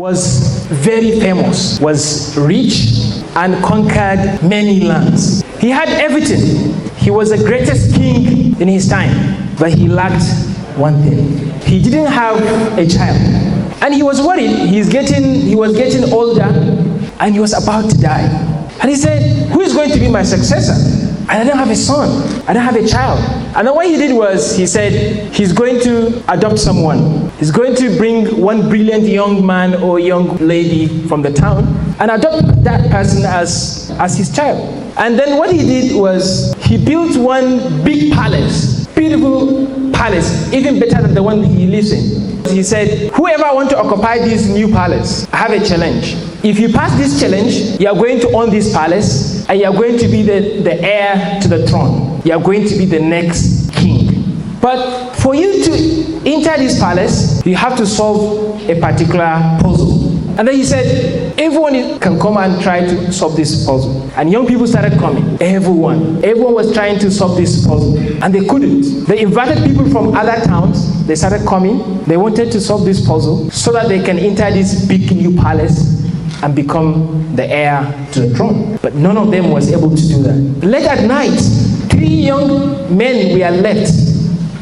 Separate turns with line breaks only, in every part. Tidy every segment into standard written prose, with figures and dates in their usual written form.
was very famous, was rich, and conquered many lands. He had everything. He was the greatest king in his time, but he lacked one thing. He didn't have a child. And he was worried. He was getting older, and he was about to die. And he said, who is going to be my successor? I don't have a son. I don't have a child. And then what he did was, he said, he's going to adopt someone. He's going to bring one brilliant young man or young lady from the town and adopt that person as his child. And then what he did was, he built one big palace, beautiful palace, even better than the one he lives in. He said, whoever wants to occupy this new palace, I have a challenge. If you pass this challenge, you are going to own this palace, and you are going to be the heir to the throne. You are going to be the next king. But for you to enter this palace, you have to solve a particular puzzle. And then he said, everyone can come and try to solve this puzzle. And young people started coming. Everyone was trying to solve this puzzle, and they couldn't. They invited people from other towns. They started coming. They wanted to solve this puzzle so that they can enter this big new palace and become the heir to the throne. But none of them was able to do that. Late at night, 3 young men were left.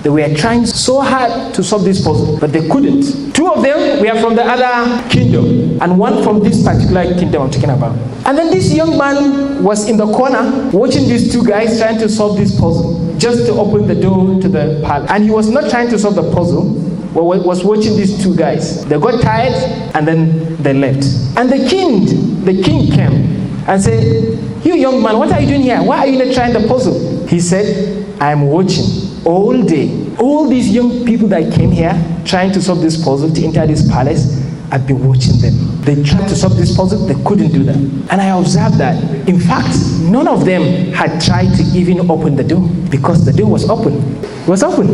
They were trying so hard to solve this puzzle, but they couldn't. 2 of them were from the other kingdom, and 1 from this particular kingdom I'm talking about. And then this young man was in the corner, watching these 2 guys trying to solve this puzzle, just to open the door to the palace. And he was not trying to solve the puzzle, but was watching these 2 guys. They got tired, and then they left. And the king came and said, you young man, what are you doing here? Why are you not trying the puzzle? He said, I am watching all day. All these young people that came here trying to solve this puzzle to enter this palace, I've been watching them. They tried to solve this puzzle, they couldn't do that. And I observed that, in fact, none of them had tried to even open the door, because the door was open. It was open.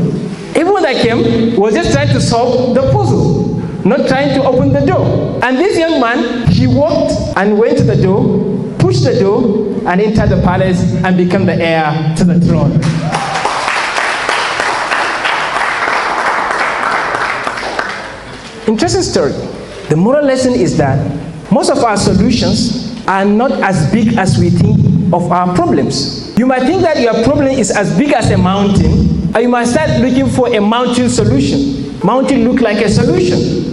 Everyone that came was just trying to solve the puzzle, not trying to open the door. And this young man, he walked and went to the door, pushed the door, and entered the palace and became the heir to the throne. Interesting story. The moral lesson is that most of our solutions are not as big as we think of our problems. You might think that your problem is as big as a mountain, and you might start looking for a mountain solution. Mountain look like a solution.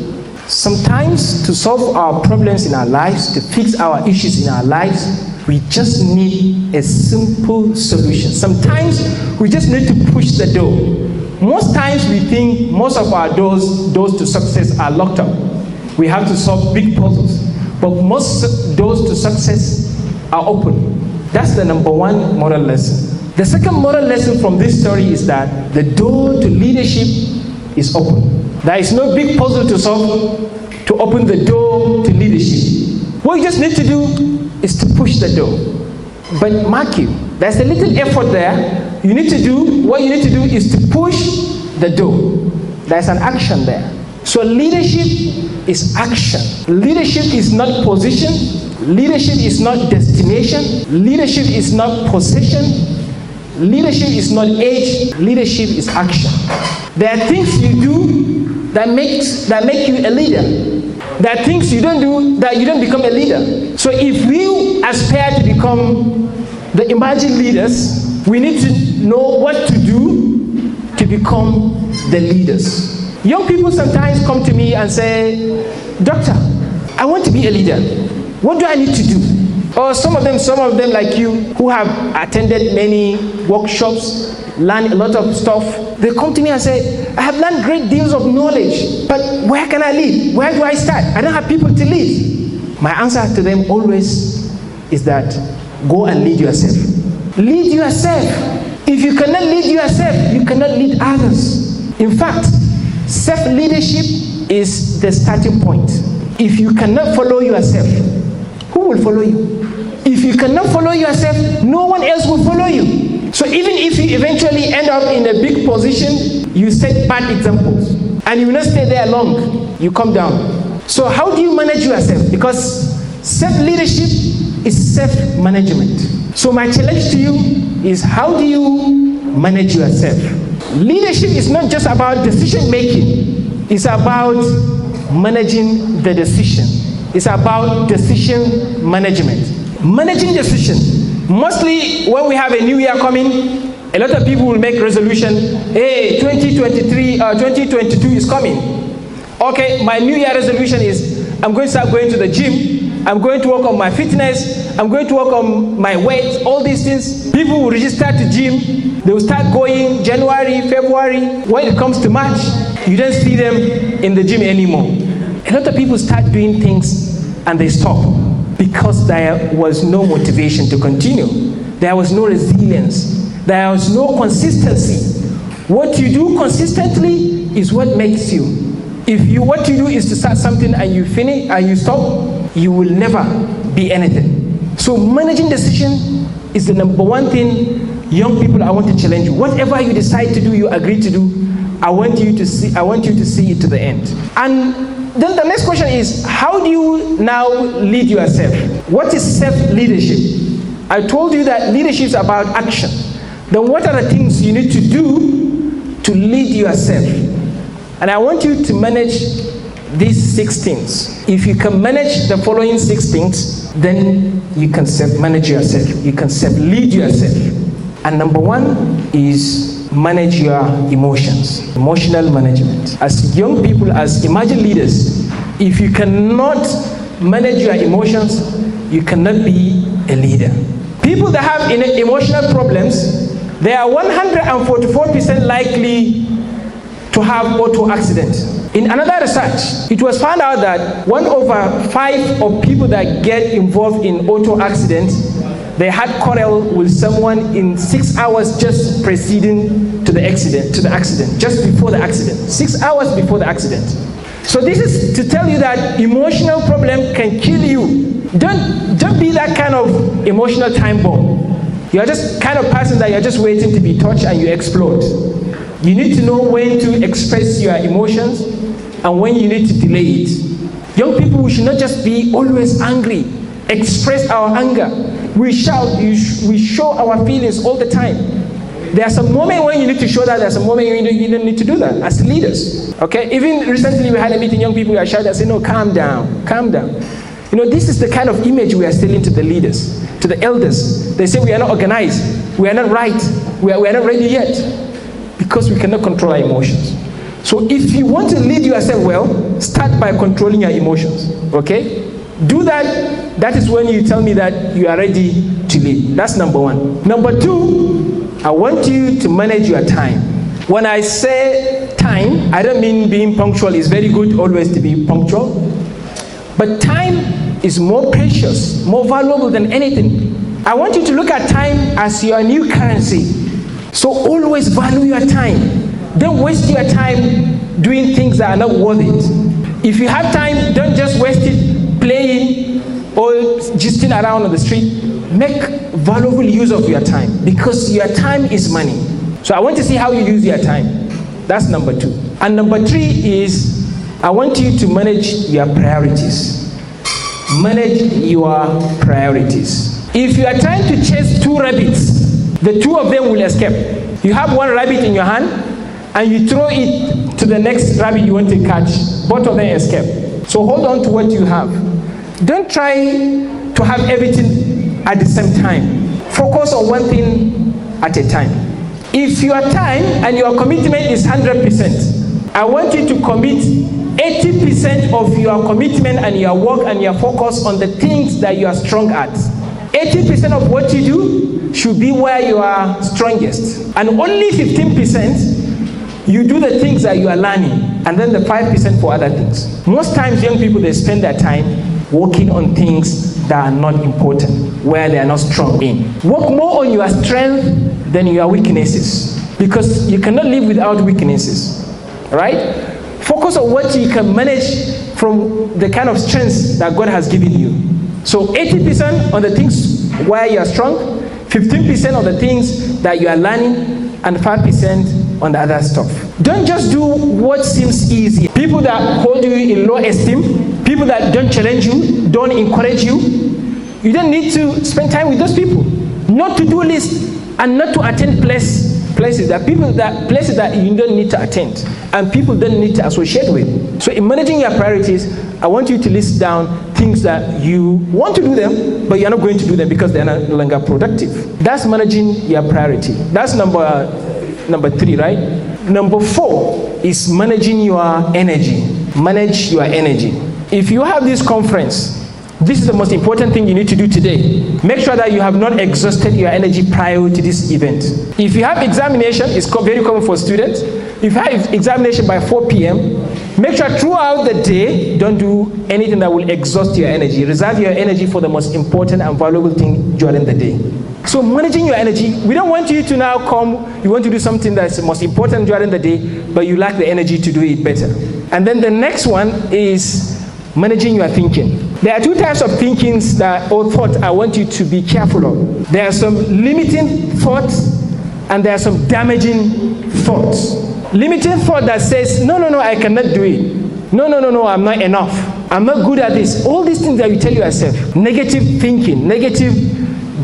Sometimes to solve our problems in our lives, to fix our issues in our lives, we just need a simple solution. Sometimes we just need to push the door. Most times we think most of our doors to success are locked up. We have to solve big puzzles. But most doors to success are open. That's the number 1 moral lesson. The second moral lesson from this story is that the door to leadership is open. There is no big puzzle to solve to open the door to leadership. What you just need to do is to push the door. But mark you, there's a little effort there. What you need to do is to push the door. There's an action there. So leadership is action. Leadership is not position. Leadership is not destination. Leadership is not possession. Leadership is not age. Leadership is action. There are things you do that make you a leader. There are things you don't do that you don't become a leader. So if we aspire to become the emerging leaders, we need to know what to do to become the leaders. Young people sometimes come to me and say, Doctor, I want to be a leader. What do I need to do? Or some of them like you, who have attended many workshops, learned a lot of stuff, they come to me and say, I have learned great deals of knowledge, but where can I lead? Where do I start? I don't have people to lead. My answer to them always is that go and lead yourself. Lead yourself. If you cannot lead yourself, you cannot lead others. In fact, self-leadership is the starting point. If you cannot follow yourself, who will follow you? If you cannot follow yourself, no one else will follow you. So even if you eventually end up in a big position, you set bad examples. And you will not stay there long. You come down. So how do you manage yourself? Because self-leadership is self-management. So my challenge to you is, how do you manage yourself? Leadership is not just about decision making. It's about managing the decision. It's about decision management. Managing decision. Mostly when we have a new year coming, a lot of people will make resolution, hey, 2022 is coming. Okay, my new year resolution is I'm going to start going to the gym, I'm going to work on my fitness, I'm going to work on my weight, all these things. People will register to gym, they will start going January, February. When it comes to March, you don't see them in the gym anymore. A lot of people start doing things and they stop because there was no motivation to continue. There was no resilience. There was no consistency. What you do consistently is what makes you. What you do is to start something and you finish and you stop, you will never be anything. So managing decision is the number one thing, young people, I want to challenge you. Whatever you decide to do, you agree to do, I want you to see it to the end. And then the next question is, how do you now lead yourself? What is self-leadership? I told you that leadership is about action. Then what are the things you need to do to lead yourself? And I want you to manage these 6 things. If you can manage the following 6 things, then you can self-manage yourself. You can self-lead yourself. And number 1 is manage your emotions. Emotional management. As young people, as emerging leaders, if you cannot manage your emotions, you cannot be a leader. People that have emotional problems, they are 144% likely to have auto accidents. In another research, it was found out that 1 over 5 of people that get involved in auto accidents, they had quarrel with someone in 6 hours just preceding to the accident, just before the accident, 6 hours before the accident. So this is to tell you that emotional problem can kill you. Don't be that kind of emotional time bomb. You're just kind of person that you're just waiting to be touched and you explode. You need to know when to express your emotions and when you need to delay it. Young people, we should not just be always angry. Express our anger. We shout, we show our feelings all the time. There are some moments when you need to show that, there's some moment you don't need to do that as leaders. Okay? Even recently we had a meeting, young people were shouting and saying, no, calm down, calm down. You know, this is the kind of image we are selling to the leaders, to the elders. They say we are not organized, we are not right, we are not ready yet, because we cannot control our emotions. So if you want to lead yourself well, start by controlling your emotions, okay? Do that, that is when you tell me that you are ready to lead. That's number 1. Number 2, I want you to manage your time. When I say time, I don't mean being punctual. It's very good always to be punctual. But time is more precious, more valuable than anything. I want you to look at time as your new currency. So always value your time. Don't waste your time doing things that are not worth it. If you have time, don't just waste it playing or gisting around on the street. Make valuable use of your time, because your time is money. So I want to see how you use your time. That's number 2. And number 3 is, I want you to manage your priorities. Manage your priorities. If you are trying to chase 2 rabbits, the 2 of them will escape. You have 1 rabbit in your hand, and you throw it to the next rabbit you want to catch. Both of them escape. So hold on to what you have. Don't try to have everything at the same time. Focus on one thing at a time. If your time and your commitment is 100%, I want you to commit 80% of your commitment and your work and your focus on the things that you are strong at. 80% of what you do should be where you are strongest. And only 15% you do the things that you are learning, and then the 5% for other things. Most times young people, they spend their time working on things that are not important, where they are not strong in. Work more on your strength than your weaknesses, because you cannot live without weaknesses, right? Focus on what you can manage from the kind of strengths that God has given you. So 80% on the things where you are strong, 15% on the things that you are learning, and 5% on the other stuff. Don't just do what seems easy. People that hold you in low esteem, people that don't challenge you, don't encourage you, you don't need to spend time with those people. Not to do list and not to attend places that you don't need to attend and people don't need to associate with. So in managing your priorities, I want you to list down things that you want to do them, but you're not going to do them because they're no longer productive. That's managing your priority. That's number 3, right? Number 4 is managing your energy. Manage your energy. If you have this conference, this is the most important thing you need to do today. Make sure that you have not exhausted your energy prior to this event. If you have examination, it's very common for students. If you have examination by 4 p.m., make sure throughout the day, don't do anything that will exhaust your energy. Reserve your energy for the most important and valuable thing during the day. So managing your energy, we don't want you to now come, you want to do something that's the most important during the day, but you lack the energy to do it better. And then the next one is managing your thinking. There are 2 types of thinkings or thoughts I want you to be careful of. There are some limiting thoughts and there are some damaging thoughts. Limiting thought that says, no, I cannot do it. No, I'm not enough. I'm not good at this. All these things that you tell yourself. Negative thinking, negative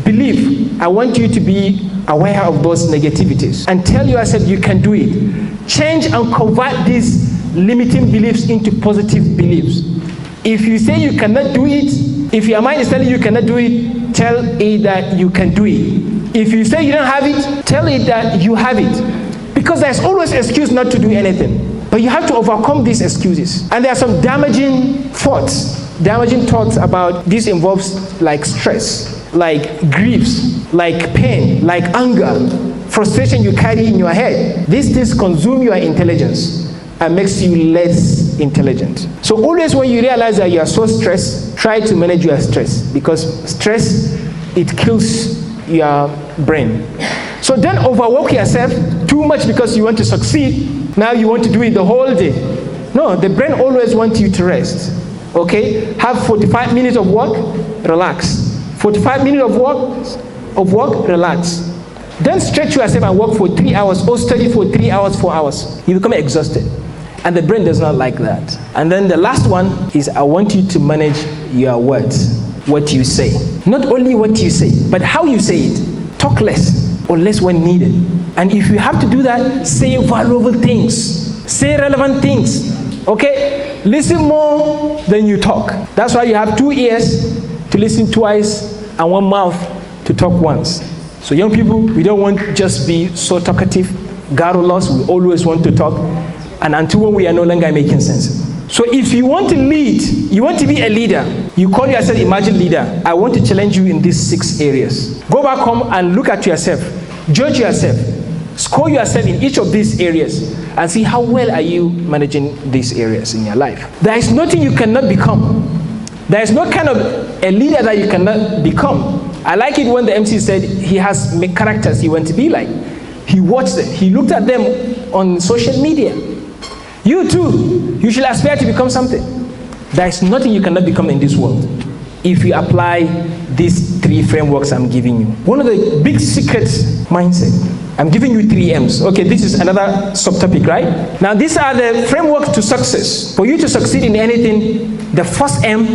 belief. I want you to be aware of those negativities and tell yourself you can do it. Change and convert these limiting beliefs into positive beliefs. If you say you cannot do it, if your mind is telling you cannot do it, tell it that you can do it. If you say you don't have it, tell it that you have it. Because there's always an excuse not to do anything. But you have to overcome these excuses. And there are some damaging thoughts. Damaging thoughts about this involves like stress, like griefs, like pain, like anger, frustration you carry in your head. These things consume your intelligence and makes you less intelligent. So always when you realize that you are so stressed, try to manage your stress, because stress, it kills your brain. So don't overwork yourself too much because you want to succeed. Now you want to do it the whole day. No, the brain always wants you to rest. Okay? Have 45 minutes of work, relax. 45 minutes of work, relax. Don't stretch yourself and work for 3 hours or study for 3 hours, 4 hours. You become exhausted. And the brain does not like that. And then the last one is I want you to manage your words, what you say. Not only what you say, but how you say it. Talk less or less when needed. And if you have to do that, say valuable things. Say relevant things. Okay? Listen more than you talk. That's why you have 2 ears to listen twice and 1 mouth to talk once. So young people, we don't want to just be so talkative, garrulous. We always want to talk. And until when we are no longer making sense. So if you want to lead, you want to be a leader, you call yourself Imagine Leader, I want to challenge you in these 6 areas. Go back home and look at yourself, judge yourself, score yourself in each of these areas, and see how well are you managing these areas in your life. There is nothing you cannot become. There is no kind of a leader that you cannot become. I like it when the MC said he has characters he wants to be like. He watched them, he looked at them on social media. You too, you should aspire to become something. There is nothing you cannot become in this world if you apply these 3 frameworks I'm giving you. One of the big secrets, mindset. I'm giving you 3 M's. Okay, this is another subtopic, right? Now these are the frameworks to success. For you to succeed in anything, the first M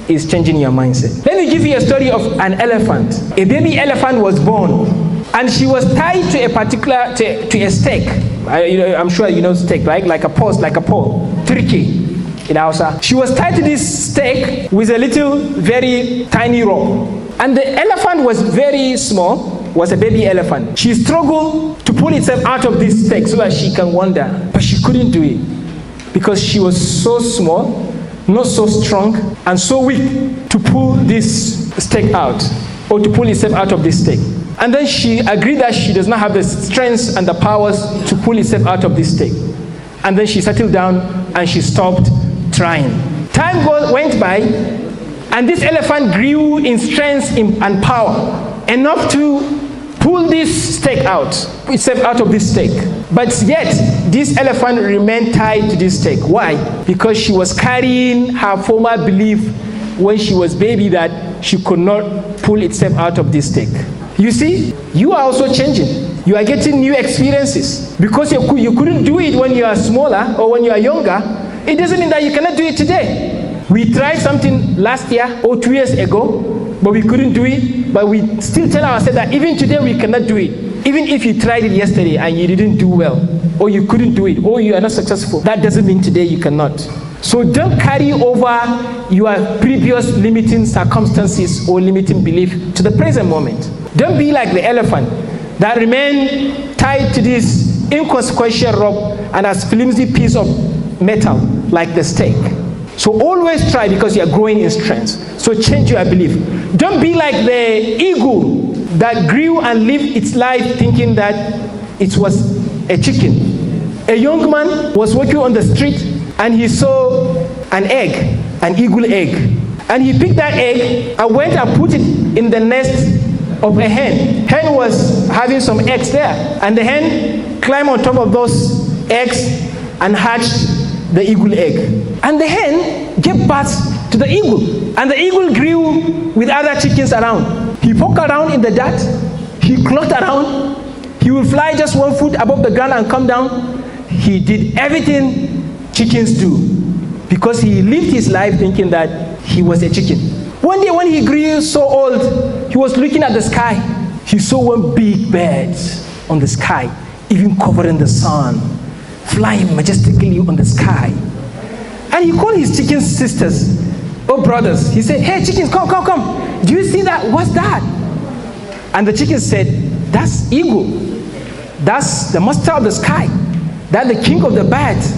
is changing your mindset. Let me give you a story of an elephant. A baby elephant was born, and she was tied to a particular, to a stake. I'm sure you know stake, right? Like a post, like a pole. Tricky in Hausa. She was tied to this stake with a little, very tiny rope. And the elephant was very small, was a baby elephant. She struggled to pull itself out of this stake so that she can wander. But she couldn't do it because she was so small, not so strong, and so weak to pull this stake out, or to pull itself out of this stake. And then she agreed that she does not have the strength and the powers to pull herself out of this stake. And then she settled down and she stopped trying. Time went by, and this elephant grew in strength and power enough to pull this stake out, itself out of this stake. But yet, this elephant remained tied to this stake. Why? Because she was carrying her former belief when she was baby that she could not pull itself out of this stake. You see, you are also changing. You are getting new experiences. Because you couldn't do it when you are smaller or when you are younger, it doesn't mean that you cannot do it today. We tried something last year or 2 years ago, but we couldn't do it. But we still tell ourselves that even today we cannot do it. Even if you tried it yesterday and you didn't do well, or you couldn't do it, or you are not successful, that doesn't mean today you cannot. So don't carry over your previous limiting circumstances or limiting belief to the present moment. Don't be like the elephant that remain tied to this inconsequential rope and a flimsy piece of metal like the stake. So always try, because you are growing in strength. So change your belief. Don't be like the eagle that grew and lived its life thinking that it was a chicken. A young man was walking on the street and he saw an egg, an eagle egg. And he picked that egg and went and put it in the nest of a hen. Hen was having some eggs there. And the hen climbed on top of those eggs and hatched the eagle egg. And the hen gave birth to the eagle. And the eagle grew with other chickens around. He poked around in the dirt. He clocked around. He would fly just 1 foot above the ground and come down. He did everything chickens do, because he lived his life thinking that he was a chicken. One day when he grew so old, he was looking at the sky. He saw one big bird on the sky, even covering the sun, flying majestically on the sky. And he called his chicken sisters, or brothers. He said, "Hey chickens, come, come, come. Do you see that? What's that?" And the chickens said, "That's eagle. That's the master of the sky. That's the king of the birds.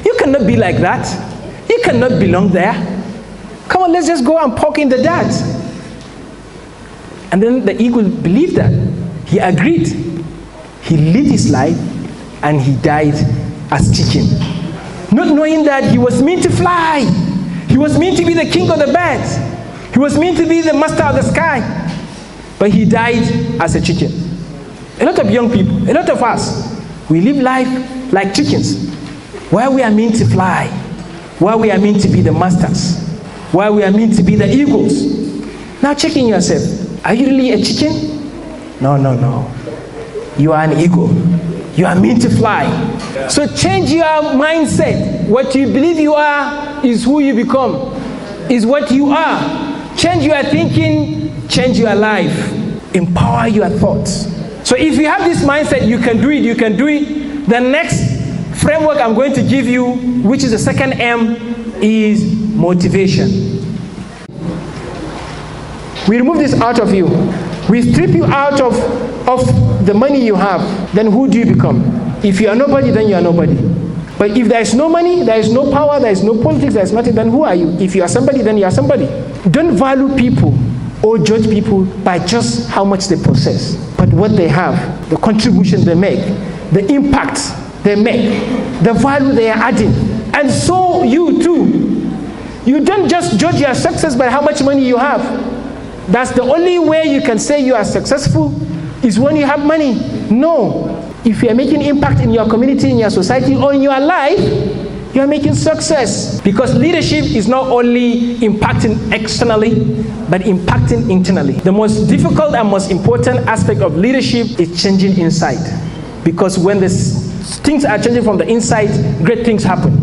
You cannot be like that. You cannot belong there. Come on, let's just go and poke in the dirt." And then the eagle believed that. He agreed. He lived his life and he died as chicken. Not knowing that he was meant to fly. He was meant to be the king of the birds. He was meant to be the master of the sky. But he died as a chicken. A lot of young people, a lot of us, we live life like chickens, where we are meant to fly, where we are meant to be the masters, where we are meant to be the eagles. Now checking yourself, are you really a chicken? No, no, no. You are an eagle. You are meant to fly. So change your mindset. What you believe you are is who you become, is what you are. Change your thinking, change your life, empower your thoughts. So if you have this mindset, you can do it, you can do it. The next framework I'm going to give you, which is the second M, is motivation. We remove this out of you. We strip you out of the money you have. Then who do you become? If you are nobody, then you are nobody. But if there is no money, there is no power, there is no politics, there is nothing, then who are you? If you are somebody, then you are somebody. Don't value people or judge people by just how much they possess, but what they have, the contribution they make, the impact they make, the value they are adding. And so you too. You don't just judge your success by how much money you have. That's the only way you can say you are successful, is when you have money. No. If you are making impact in your community, in your society, or in your life, you are making success. Because leadership is not only impacting externally, but impacting internally. The most difficult and most important aspect of leadership is changing inside. Because when things are changing from the inside, great things happen.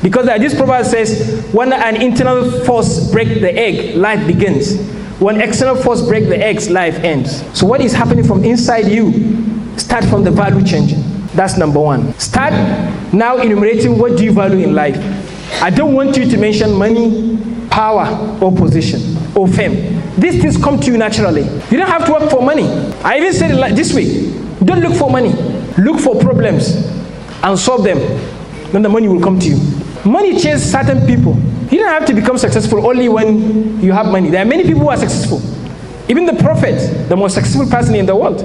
Because this proverb says, when an internal force breaks the egg, life begins. When external force breaks the eggs, life ends. So what is happening from inside you? Start from the value changing. That's number one. Start now enumerating what do you value in life. I don't want you to mention money, power, or position, or fame. These things come to you naturally. You don't have to work for money. I even said it like this way. Don't look for money. Look for problems and solve them. Then the money will come to you. Money changes certain people. You don't have to become successful only when you have money. There are many people who are successful. Even the prophet, the most successful person in the world,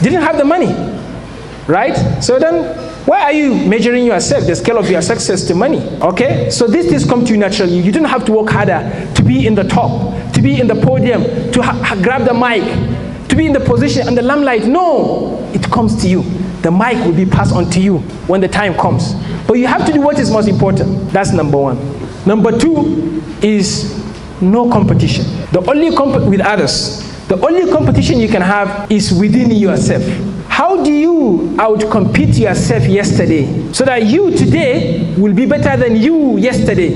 didn't have the money, right? So then, why are you measuring yourself, the scale of your success to money? Okay? So these things come to you naturally. You don't have to work harder to be in the top, to be in the podium, to grab the mic, to be in the position and the limelight. No, it comes to you. The mic will be passed on to you when the time comes. But you have to do what is most important. That's number one. Number two is no competition. The only with others. The only competition you can have is within yourself. How do you outcompete yourself yesterday so that you today will be better than you yesterday?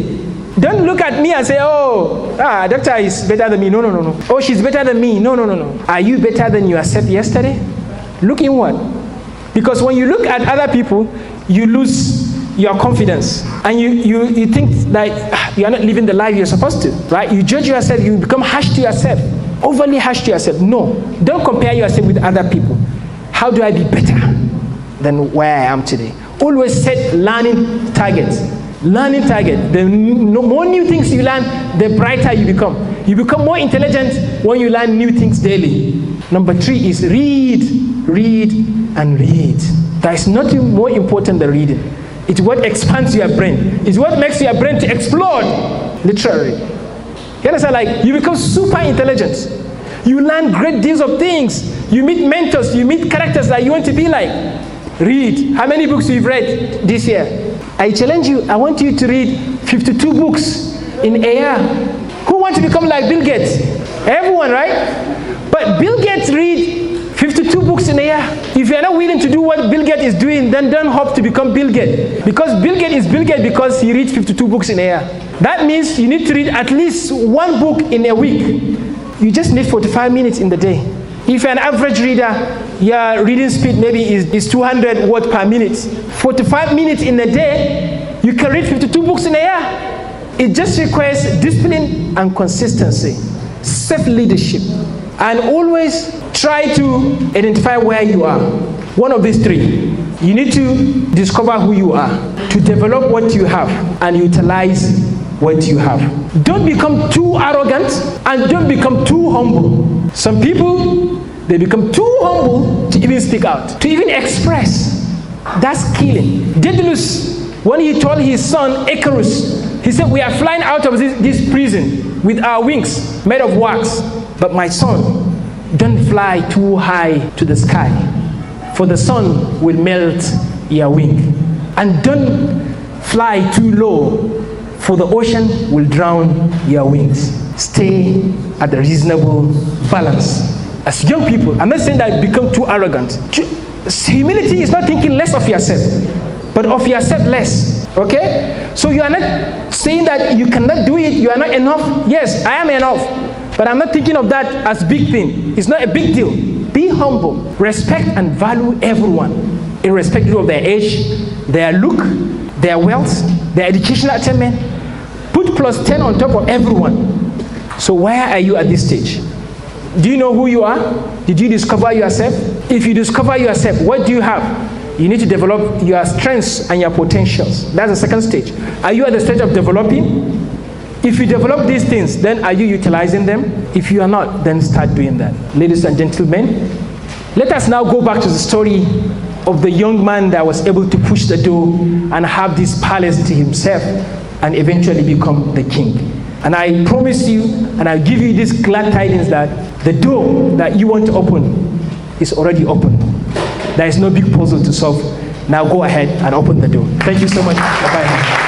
Don't look at me and say, oh, doctor is better than me. No, no, no, no. Oh, she's better than me. No, no, no, no. Are you better than yourself yesterday? Look inward. Because when you look at other people, you lose your confidence. And you think that you're not living the life you're supposed to, right? You judge yourself, you become harsh to yourself, overly harsh to yourself. No, don't compare yourself with other people. How do I be better than where I am today? Always set learning targets. Learning target. The more new things you learn, the brighter you become. You become more intelligent when you learn new things daily. Number 3 is read, read, and read. There is nothing more important than reading. It's what expands your brain. It's what makes your brain to explode, literally. You understand? Like, you become super intelligent. You learn great deals of things. You meet mentors. You meet characters that you want to be like. Read. How many books you've read this year? I challenge you. I want you to read 52 books in a year. Who wants to become like Bill Gates? Everyone, right? But Bill Gates read 52 books in a year. If you're not willing to do what Bill Gates is doing, then don't hope to become Bill Gates. Because Bill Gates is Bill Gates because he reads 52 books in a year. That means you need to read at least 1 book in a week. You just need 45 minutes in the day. If you're an average reader, your reading speed maybe is 200 words per minute. 45 minutes in a day, you can read 52 books in a year. It just requires discipline and consistency, self-leadership, and always try to identify where you are. One of these 3. You need to discover who you are, to develop what you have, and utilize what you have. Don't become too arrogant, and don't become too humble. Some people, they become too humble to even speak out, to even express. That's killing. Daedalus, when he told his son Icarus, he said, we are flying out of this prison with our wings made of wax. But my son, don't fly too high to the sky, for the sun will melt your wing. And don't fly too low, for the ocean will drown your wings. Stay at a reasonable balance. As young people, I'm not saying that become too arrogant. Humility is not thinking less of yourself, but of yourself less. Okay? So you are not saying that you cannot do it, you are not enough. Yes, I am enough. But I'm not thinking of that as big thing. It's not a big deal. Be humble. Respect and value everyone, irrespective of their age, their look, their wealth, their educational attainment. Put +10 on top of everyone. So where are you at this stage? Do you know who you are? Did you discover yourself? If you discover yourself, what do you have? You need to develop your strengths and your potentials. That's the second stage. Are you at the stage of developing? If you develop these things, then are you utilizing them? If you are not, then start doing that. Ladies and gentlemen, let us now go back to the story of the young man that was able to push the door and have this palace to himself and eventually become the king. And I promise you, and I give you this glad tidings that the door that you want to open is already open. There is no big puzzle to solve. Now go ahead and open the door. Thank you so much. Bye-bye.